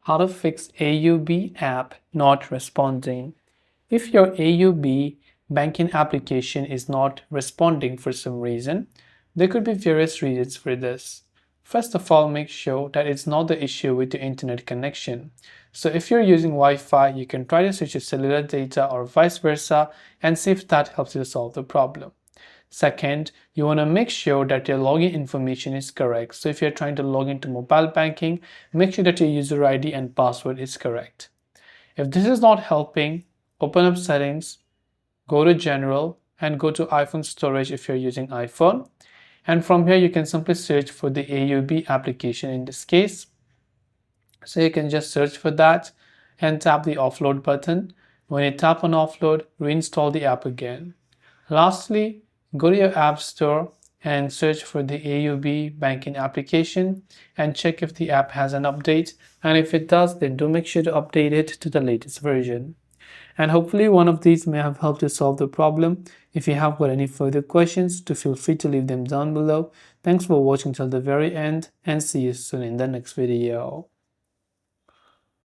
How to fix AUB app not responding. If your AUB banking application is not responding for some reason, there could be various reasons for this. First of all, make sure that it's not the issue with your internet connection. So if you're using Wi-Fi, you can try to switch your cellular data or vice versa and see if that helps you solve the problem. Second, you want to make sure that your login information is correct. So if you're trying to log into mobile banking, make sure that your user ID and password is correct. If this is not helping, open up settings, go to general and go to iPhone storage if you're using iPhone. And from here, you can simply search for the AUB application in this case. So you can just search for that and tap the offload button. When you tap on offload, reinstall the app again. Lastly, go to your app store and search for the AUB banking application and check if the app has an update, and if it does, then do make sure to update it to the latest version. And hopefully one of these may have helped you solve the problem. If you have got any further questions, do feel free to leave them down below. Thanks for watching till the very end and see you soon in the next video.